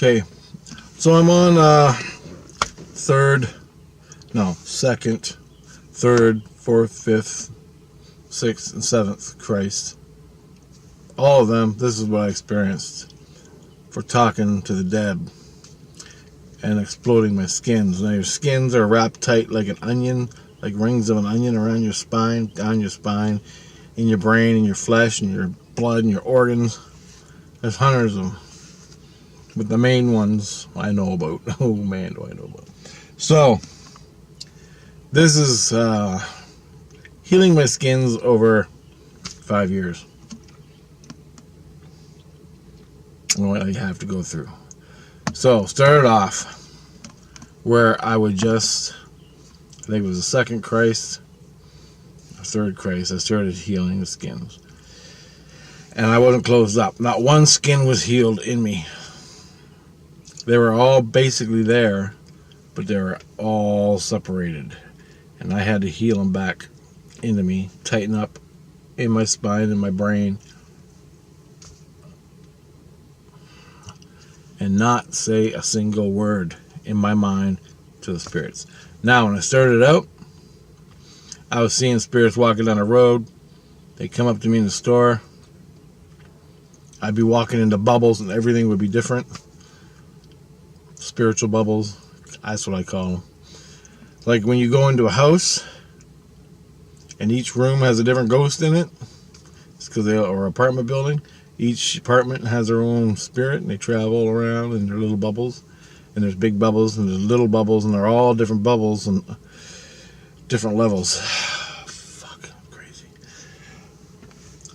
Okay, so I'm on second, third, fourth, fifth, sixth, and seventh Christ. All of them, this is what I experienced for talking to the dead and exploding my skins. Now your skins are wrapped tight like an onion, like rings of an onion around your spine, down your spine, in your brain, in your flesh, in your blood, and your organs. There's hundreds of them. But the main ones I know about. Oh man, do I know about. So, this is healing my skins over 5 years. What I have to go through. So, started off where I would just, I think it was the second Christ, the third Christ, I started healing the skins. And I wasn't closed up. Not one skin was healed in me. They were all basically there, but they were all separated. And I had to heal them back into me, tighten up in my spine and my brain, and not say a single word in my mind to the spirits. Now, when I started out, I was seeing spirits walking down the road. They'd come up to me in the store. I'd be walking into bubbles and everything would be different. Spiritual bubbles, that's what I call them. Like when you go into a house and each room has a different ghost in it. It's because they are an apartment building. Each apartment has their own spirit and they travel around in their little bubbles. And there's big bubbles and there's little bubbles and they're all different bubbles and different levels. Fuck, I'm crazy.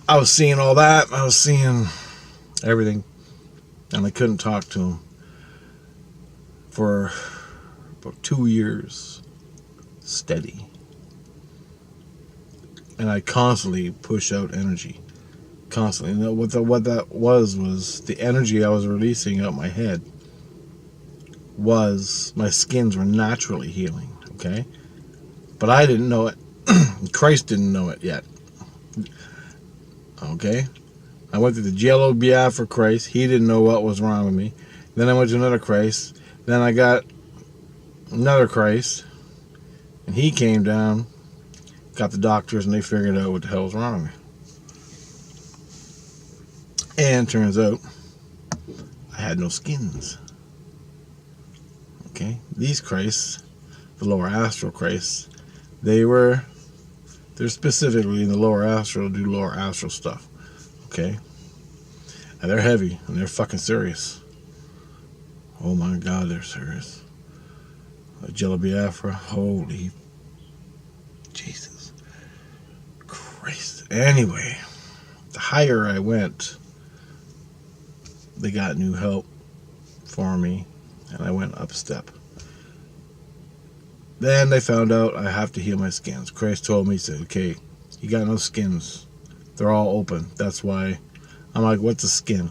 I was seeing all that. I was seeing everything. And I couldn't talk to them for about 2 years steady. And I constantly push out energy. Constantly. And what that was the energy I was releasing out my head was my skins were naturally healing, okay? But I didn't know it. Christ didn't know it yet. Okay? I went to the Jello Biafra Christ. He didn't know what was wrong with me. Then I went to another Christ. Then I got another Christ. And he came down, got the doctors, and they figured out what the hell was wrong with me. And turns out, I had no skins. Okay? These Christs, the lower astral Christs, they're specifically in the lower astral to do lower astral stuff. Okay? And they're heavy, and they're fucking serious. Oh my God, they're serious. Jello Biafra, holy Jesus Christ. Anyway, the higher I went, they got new help for me, and I went up a step. Then they found out I have to heal my skins. Christ told me, he said, okay, you got no skins. They're all open. That's why. I'm like, what's a skin?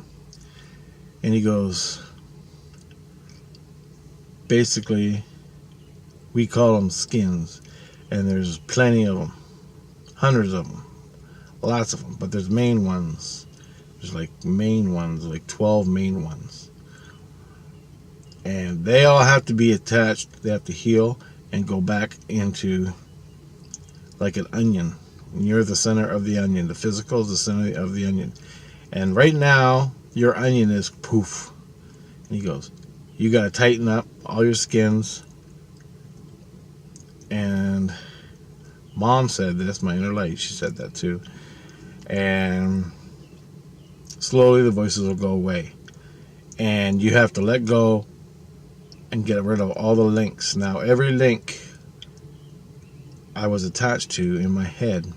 And he goes, basically, we call them skins, and there's plenty of them, hundreds of them, lots of them, but there's main ones. There's like main ones, like 12 main ones. And they all have to be attached. They have to heal and go back into like an onion. And you're the center of the onion. The physical is the center of the onion. And right now, your onion is poof. And he goes, you got to tighten up all your skins. And Mom said this, my inner light, she said that too. And slowly the voices will go away. And you have to let go and get rid of all the links. Now, every link I was attached to in my head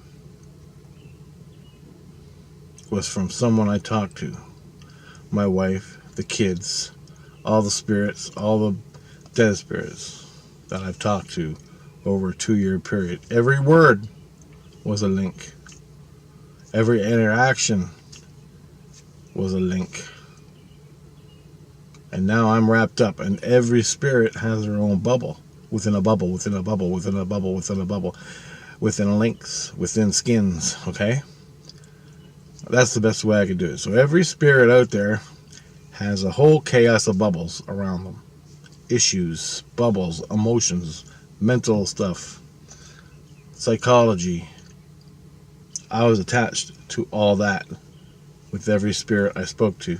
was from someone I talked to. My wife, the kids, all the spirits, all the dead spirits that I've talked to over a 2-year period. Every word was a link. Every interaction was a link. And now I'm wrapped up, and every spirit has their own bubble, within a bubble, within a bubble, within a bubble, within a bubble, within links, within skins, okay? That's the best way I could do it. So every spirit out there has a whole chaos of bubbles around them. Issues, bubbles, emotions, mental stuff, psychology. I was attached to all that with every spirit I spoke to.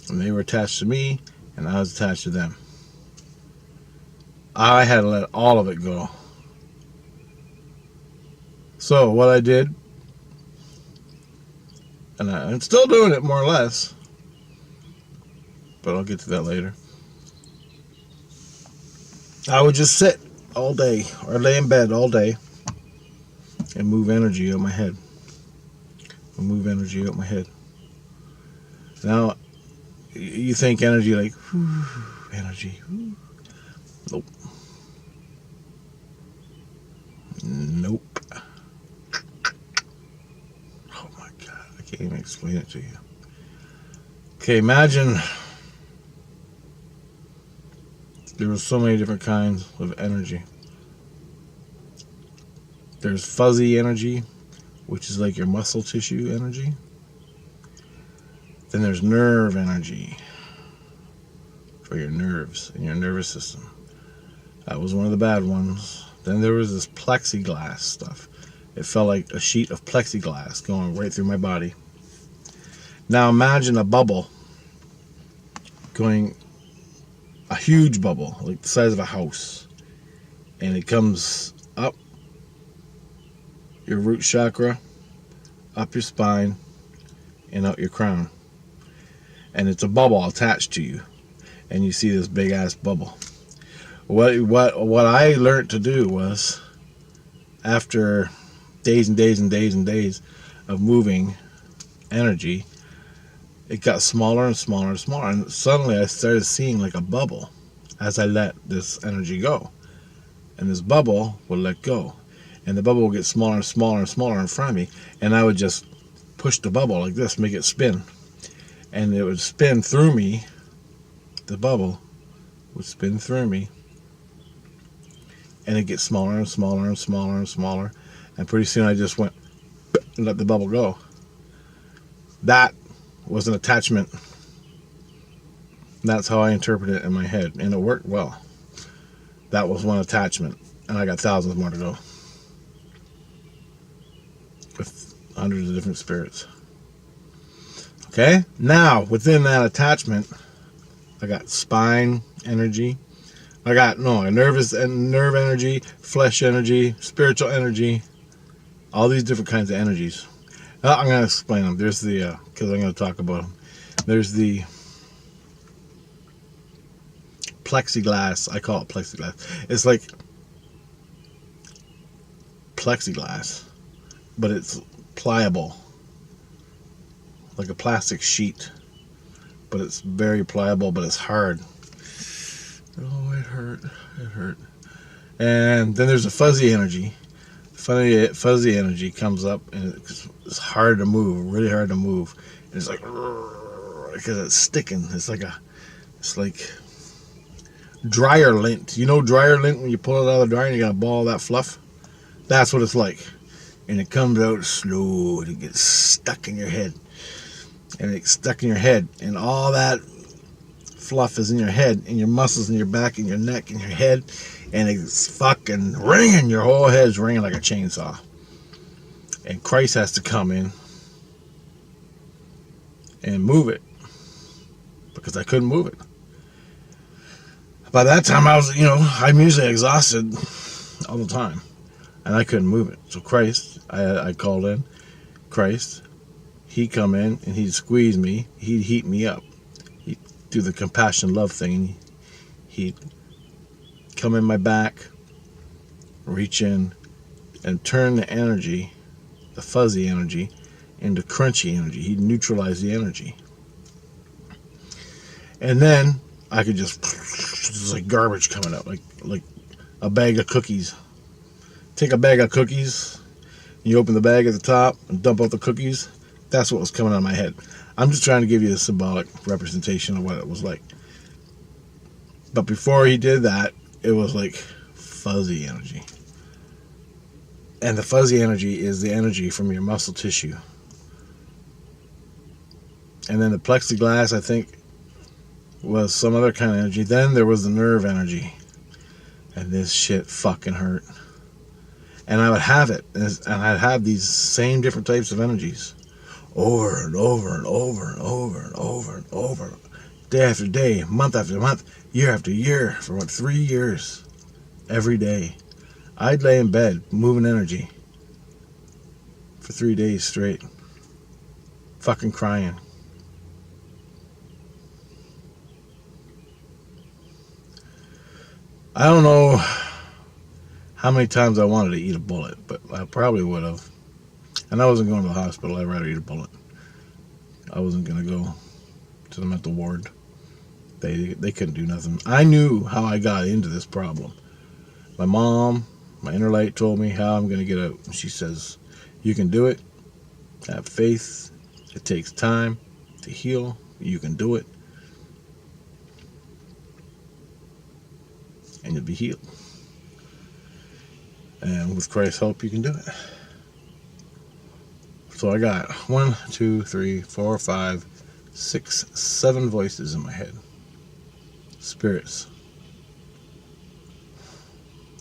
And they were attached to me, and I was attached to them. I had to let all of it go. So what I did, and I'm still doing it more or less, but I'll get to that later. I would just sit all day or lay in bed all day and move energy out my head. Now, you think energy like, whew, energy. Whew. Nope. Nope. Oh my God, I can't even explain it to you. Okay, imagine there were so many different kinds of energy. There's fuzzy energy, which is like your muscle tissue energy. Then there's nerve energy for your nerves and your nervous system. That was one of the bad ones. Then there was this plexiglass stuff. It felt like a sheet of plexiglass going right through my body. Now imagine a bubble going, a huge bubble, like the size of a house. And it comes up your root chakra, up your spine, and out your crown. And it's a bubble attached to you. And you see this big ass bubble. What I learned to do was, after days and days and days and days of moving energy, it got smaller and smaller and smaller, and suddenly I started seeing like a bubble as I let this energy go, and this bubble would let go, and the bubble would get smaller and smaller and smaller in front of me, and I would just push the bubble like this, make it spin, and it would spin through me. The bubble would spin through me, and it gets smaller and smaller and smaller and smaller, and pretty soon I just went and let the bubble go. That was an attachment. That's how I interpret it in my head, and it worked well. That was one attachment, and I got thousands more to go with hundreds of different spirits. Okay, now within that attachment, I got spine energy. I got nervous and nerve energy, flesh energy, spiritual energy, all these different kinds of energies. I'm going to explain them. There's the, because I'm going to talk about them. There's the plexiglass. I call it plexiglass. It's like plexiglass, but it's pliable, like a plastic sheet. But it's very pliable, but it's hard. Oh, it hurt. It hurt. And then there's a fuzzy energy. Fuzzy energy comes up, and it's hard to move, really hard to move. And it's like, because it's sticking. It's like dryer lint. You know dryer lint, when you pull it out of the dryer and you got a ball of that fluff? That's what it's like. And it comes out slow, and it gets stuck in your head. And it's stuck in your head, and all that fluff is in your head, and your muscles in your back and your neck and your head, and it's fucking ringing. Your whole head's ringing like a chainsaw. And Christ has to come in and move it, because I couldn't move it. By that time, I'm usually exhausted all the time, and I couldn't move it. So Christ, I called in Christ. He'd come in and he'd squeeze me. He'd heat me up. He'd do the compassion love thing. He'd come in my back, reach in, and turn the energy, the fuzzy energy, into crunchy energy. He'd neutralize the energy. And then I could just like garbage coming out, like a bag of cookies. Take a bag of cookies, you open the bag at the top and dump out the cookies. That's what was coming out of my head. I'm just trying to give you a symbolic representation of what it was like. But before he did that, it was like fuzzy energy. And the fuzzy energy is the energy from your muscle tissue. And then the plexiglass, I think, was some other kind of energy. Then there was the nerve energy. And this shit fucking hurt. And I would have it. And I'd have these same different types of energies. Over and over and over and over and over and over. Day after day, month after month, year after year, for what, 3 years. Every day. I'd lay in bed, moving energy. For 3 days straight. Fucking crying. I don't know how many times I wanted to eat a bullet, but I probably would have. And I wasn't going to the hospital. I'd rather eat a bullet. I wasn't going to go to the mental ward. They couldn't do nothing. I knew how I got into this problem. My mom, my inner light, told me how I'm going to get out. She says, you can do it. Have faith. It takes time to heal. You can do it. And you'll be healed. And with Christ's help, you can do it. So I got 1, 2, 3, 4, 5, 6, 7 voices in my head. Spirits.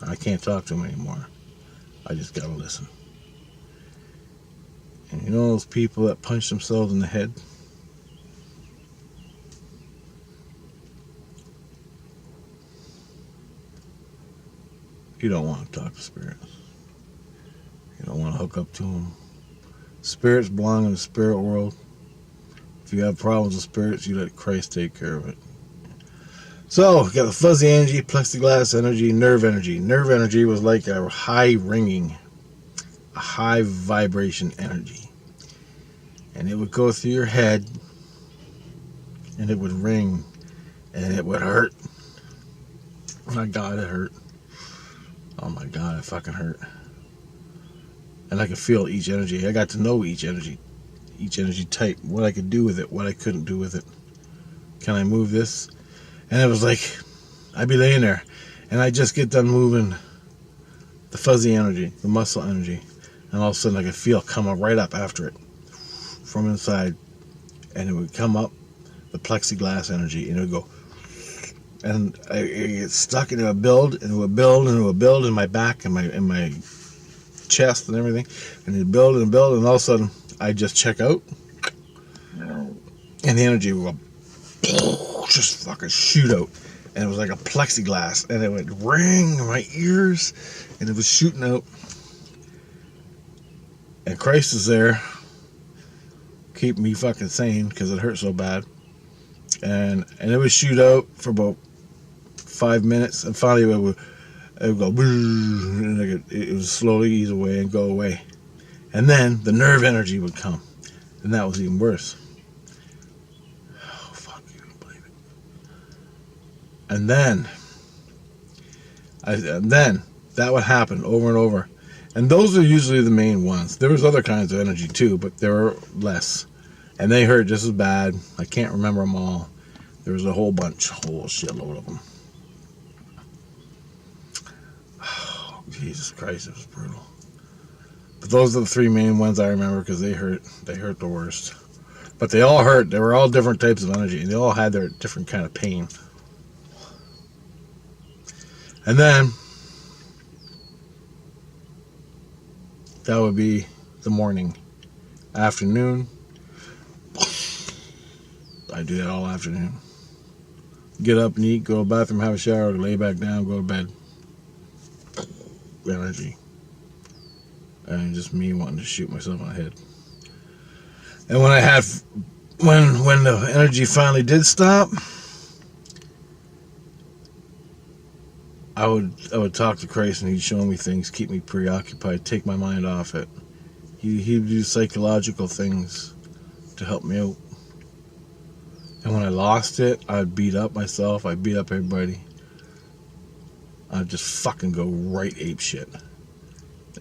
I can't talk to them anymore. I just gotta listen. And you know those people that punch themselves in the head? You don't want to talk to spirits. You don't want to hook up to them. Spirits belong in the spirit world. If you have problems with spirits, you let Christ take care of it. So, we got the fuzzy energy, plexiglass energy, nerve energy. Nerve energy was like a high ringing, a high vibration energy. And it would go through your head, and it would ring, and it would hurt. Oh my God, it hurt. Oh my God, it fucking hurt. And I could feel each energy. I got to know each energy type, what I could do with it, what I couldn't do with it. Can I move this? And it was like, I'd be laying there, and I'd just get done moving the fuzzy energy, the muscle energy, and all of a sudden I could feel coming right up after it from inside, and it would come up, the plexiglass energy, and it would go, and it get stuck, and it would build, and it would build, and it would build in my back, and my chest and everything, and it'd build and build, and all of a sudden I'd just check out, and the energy would go, just fucking shoot out, and it was like a plexiglass, and it would ring in my ears, and it was shooting out, and Christ is there, keeping me fucking sane, because it hurt so bad, and it would shoot out for about 5 minutes, and finally it would go, and it would slowly ease away and go away. And then the nerve energy would come, and that was even worse. Oh, fuck, you don't believe it. And then that would happen over and over. And those are usually the main ones. There was other kinds of energy too, but there were less. And they hurt just as bad. I can't remember them all. There was a whole shitload of them. Jesus Christ, it was brutal. But those are the 3 main ones I remember because they hurt. They hurt the worst. But they all hurt. They were all different types of energy. And they all had their different kind of pain. And then that would be the morning. Afternoon. I do that all afternoon. Get up and eat, go to the bathroom, have a shower, lay back down, go to bed. Energy. And just me wanting to shoot myself in the head. And when the energy finally did stop, I would talk to Christ, and he'd show me things, keep me preoccupied, take my mind off it. He'd do psychological things to help me out. And when I lost it, I'd beat up myself, I'd beat up everybody. I'd just fucking go right ape shit.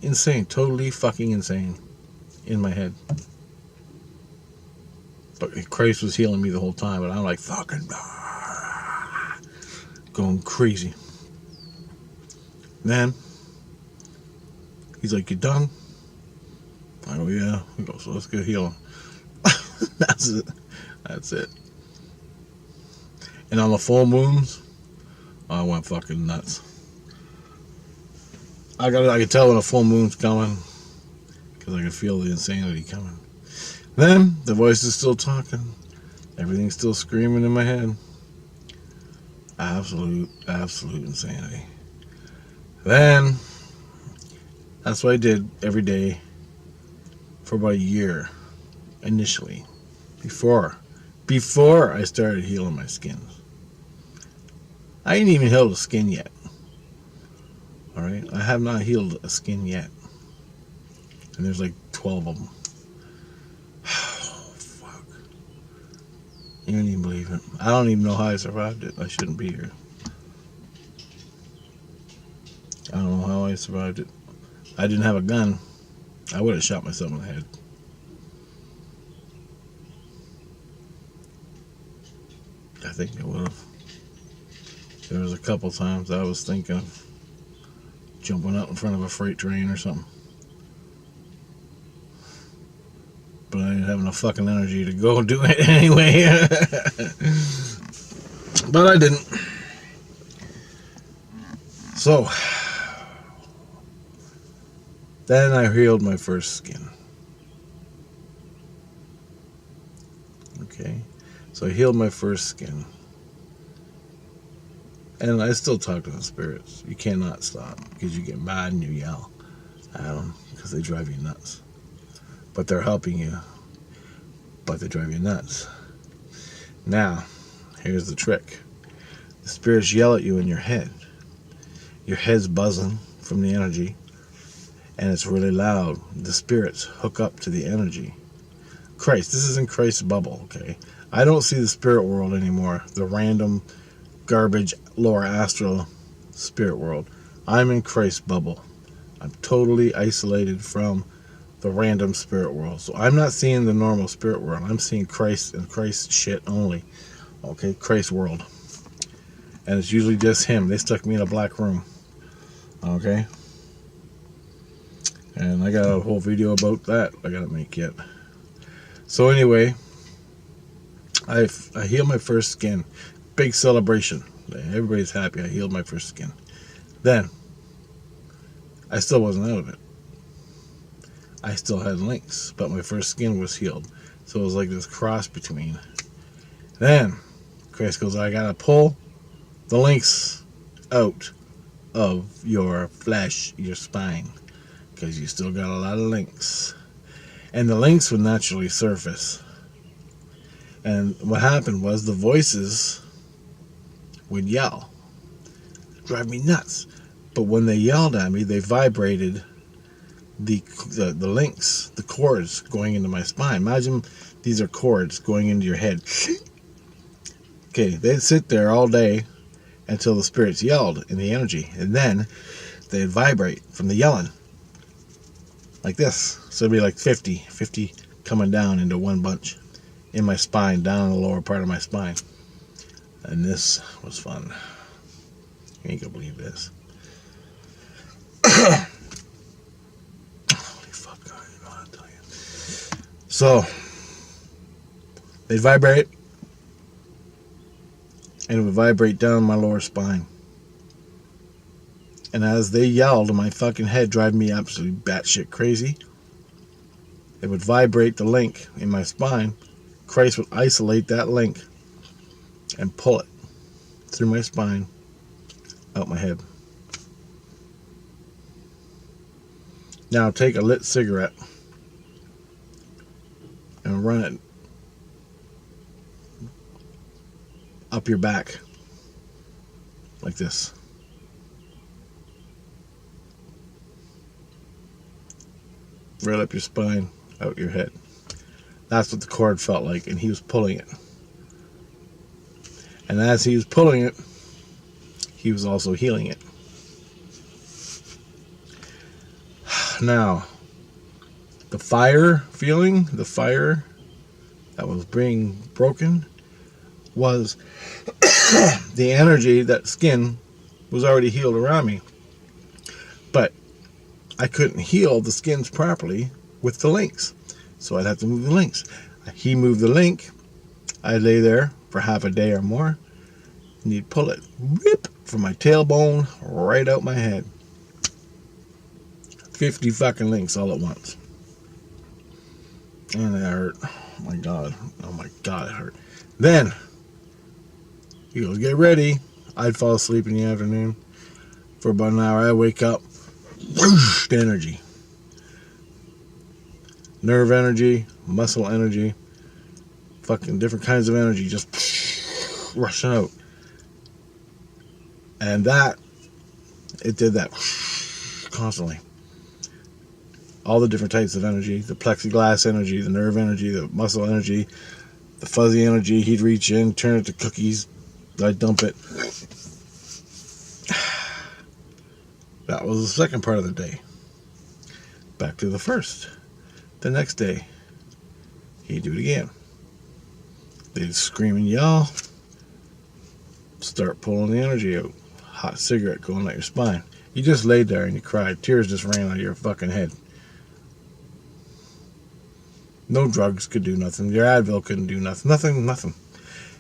Insane. Totally fucking insane. In my head. But Christ was healing me the whole time, but I'm like fucking going crazy. Then he's like, you done? I go, yeah. He goes, so let's get healing. That's it. That's it. And on the full moons, I went fucking nuts. I could tell when a full moon's coming because I could feel the insanity coming. Then the voice is still talking. Everything's still screaming in my head. Absolute insanity. Then that's what I did every day for about a year initially, before I started healing my skin. I ain't even healed a skin yet. Alright? I have not healed a skin yet. And there's like 12 of them. Oh, fuck. You don't even believe it. I don't even know how I survived it. I shouldn't be here. I don't know how I survived it. I didn't have a gun. I would have shot myself in the head. I think I would have. There was a couple times I was thinking of jumping out in front of a freight train or something. But I didn't have enough fucking energy to go do it anyway. But I didn't. So, then I healed my first skin. Okay. So I healed my first skin. And I still talk to the spirits. You cannot stop because you get mad and you yell at them because they drive you nuts. But they're helping you. But they drive you nuts. Now, here's the trick. The spirits yell at you in your head. Your head's buzzing from the energy. And it's really loud. The spirits hook up to the energy. Christ, this is in Christ's bubble, okay? I don't see the spirit world anymore. The random garbage lower astral spirit world. I'm in Christ's bubble. I'm totally isolated from the random spirit world. So I'm not seeing the normal spirit world. I'm seeing Christ and Christ shit only. Okay, Christ world. And it's usually just him. They stuck me in a black room. Okay? And I got a whole video about that I gotta make yet. So anyway, I healed my first skin. Big celebration. Everybody's happy I healed my first skin. Then, I still wasn't out of it. I still had links, but my first skin was healed. So it was like this cross between. Then, Chris goes, I gotta pull the links out of your flesh, your spine, because you still got a lot of links. And the links would naturally surface. And what happened was the voices would yell. Drive me nuts. But when they yelled at me, they vibrated the links, the cords going into my spine. Imagine these are cords going into your head. Okay, they'd sit there all day until the spirits yelled in the energy. And then they'd vibrate from the yelling. Like this. So it'd be like 50 coming down into one bunch in my spine, down in the lower part of my spine. And this was fun. You ain't gonna believe this. Holy fuck, I don't know how to tell you. So, they'd vibrate, and it would vibrate down my lower spine. And as they yelled, my fucking head driving me absolutely batshit crazy. It would vibrate the link in my spine. Christ would isolate that link and pull it through my spine, out my head. Now take a lit cigarette and run it up your back like this. Right up your spine, out your head. That's what the cord felt like, and he was pulling it. And as he was pulling it, he was also healing it. Now, the fire feeling, the fire that was being broken, was the energy, that skin was already healed around me. But I couldn't heal the skins properly with the links. So I'd have to move the links. He moved the link, I'd lay there for half a day or more, and you'd pull it, rip, from my tailbone right out my head. 50 fucking links all at once. And it hurt. Oh my god. Oh my god, it hurt. Then, you go get ready. I'd fall asleep in the afternoon. For about an hour, I'd wake up. Whoosh, energy. Nerve energy, muscle energy, fucking different kinds of energy just rushing out. And that, it did that constantly. All the different types of energy, the plexiglass energy, the nerve energy, the muscle energy, the fuzzy energy. He'd reach in, turn it to cookies. I'd dump it. That was the second part of the day. Back to the first. The next day, he'd do it again. They'd scream and yell. Start pulling the energy out. Hot cigarette going out your spine. You just laid there and you cried. Tears just ran out of your fucking head. No drugs could do nothing. Your Advil couldn't do nothing. Nothing.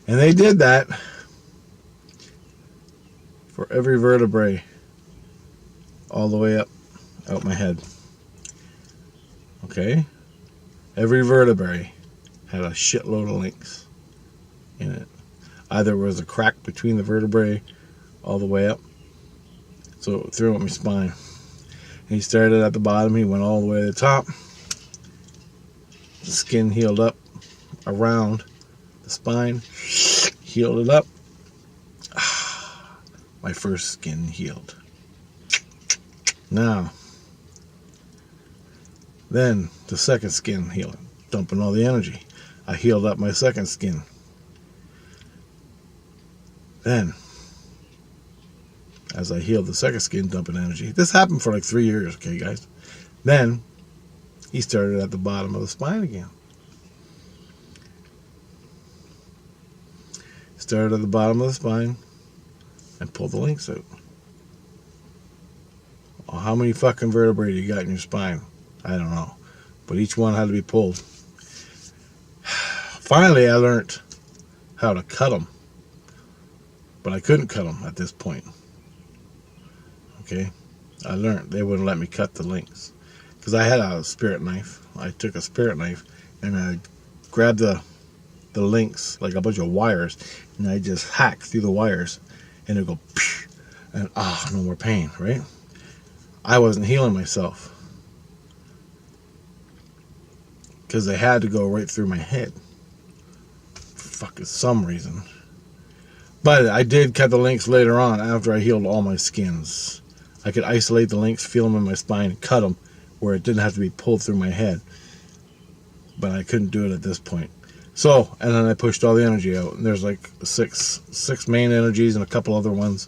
And they did that for every vertebrae all the way up out my head. Okay? Every vertebrae had a shitload of links in it. Either was a crack between the vertebrae all the way up, so it threw at my spine. And he started at the bottom, he went all the way to the top. The skin healed up around the spine, healed it up. My first skin healed. Now, then the second skin healing, dumping all the energy. I healed up my second skin. Then, as I healed the second skin, dumping energy. This happened for like 3 years, okay, guys? Then, he started at the bottom of the spine again. Started at the bottom of the spine and pulled the links out. Well, how many fucking vertebrae do you got in your spine? I don't know. But each one had to be pulled. Finally, I learned how to cut them. But I couldn't cut them at this point. Okay? I learned they wouldn't let me cut the links. Because I had a spirit knife. I took a spirit knife and I grabbed the links, like a bunch of wires, and I just hacked through the wires. And it'd go, psh, and no more pain, right? I wasn't healing myself. Because they had to go right through my head. For fucking some reason. But I did cut the links later on after I healed all my skins. I could isolate the links, feel them in my spine, and cut them where it didn't have to be pulled through my head. But I couldn't do it at this point. So, and then I pushed all the energy out. And there's like six main energies and a couple other ones.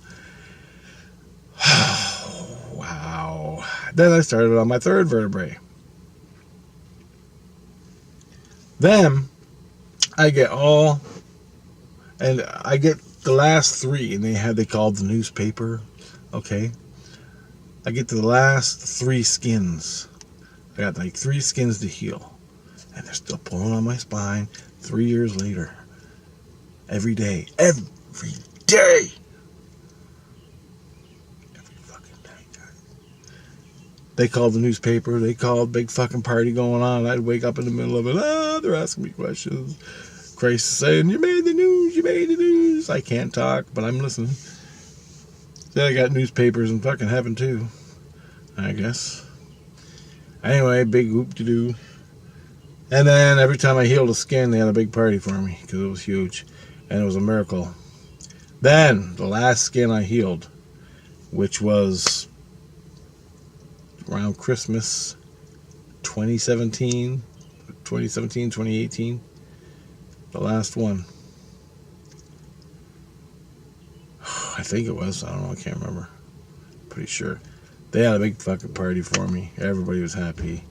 Wow. Then I started on my third vertebrae. Then I get the last three, and they called the newspaper. Okay. I get to the last three skins. I got like 3 skins to heal. And they're still pulling on my spine 3 years later. Every day. Every day. Every fucking day, guys. They called the newspaper. They called, big fucking party going on. I'd wake up in the middle of it. They're asking me questions. Christ is saying, you made the news, you made the news. I can't talk, but I'm listening. Then I got newspapers in fucking heaven too, I guess. Anyway, big whoop-de-doo. And then every time I healed a skin, they had a big party for me because it was huge. And it was a miracle. Then, the last skin I healed, which was around Christmas 2017, 2018. The last one. I think it was. I don't know. I can't remember. Pretty sure. They had a big fucking party for me. Everybody was happy.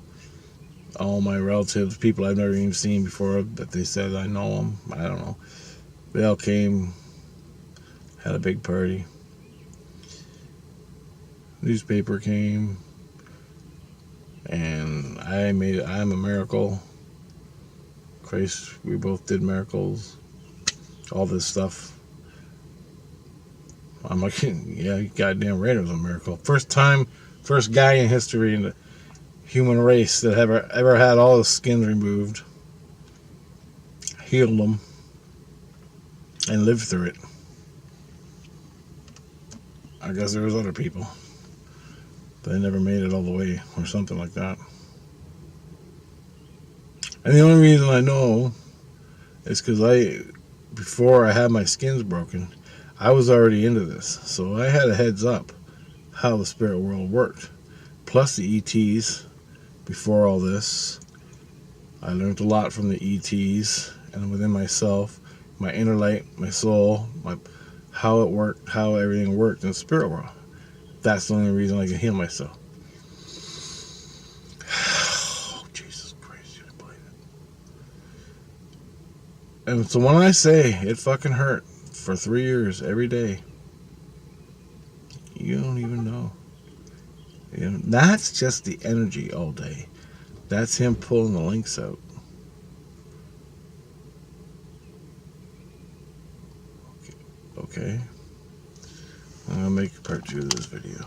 All my relatives, people I've never even seen before, but they said I know them. I don't know. They all came. Had a big party. Newspaper came. And I'm a miracle. Christ, we both did miracles. all this stuff. I'm like, yeah, goddamn right, it was a miracle. First guy in history in the human race that ever had all his skin removed, healed them, and lived through it. I guess there was other people, but they never made it all the way, or something like that. And the only reason I know is because before I had my skins broken, I was already into this, so I had a heads up how the spirit world worked. Plus the ETs, before all this, I learned a lot from the ETs and within myself, my inner light, my soul, how it worked, how everything worked in the spirit world. That's the only reason I can heal myself. Oh, Jesus Christ, you believe it? And so when I say it fucking hurt for 3 years every day, you don't even know. You know, that's just the energy all day. That's him pulling the links out. Okay. I'm going to make part 2 of this video.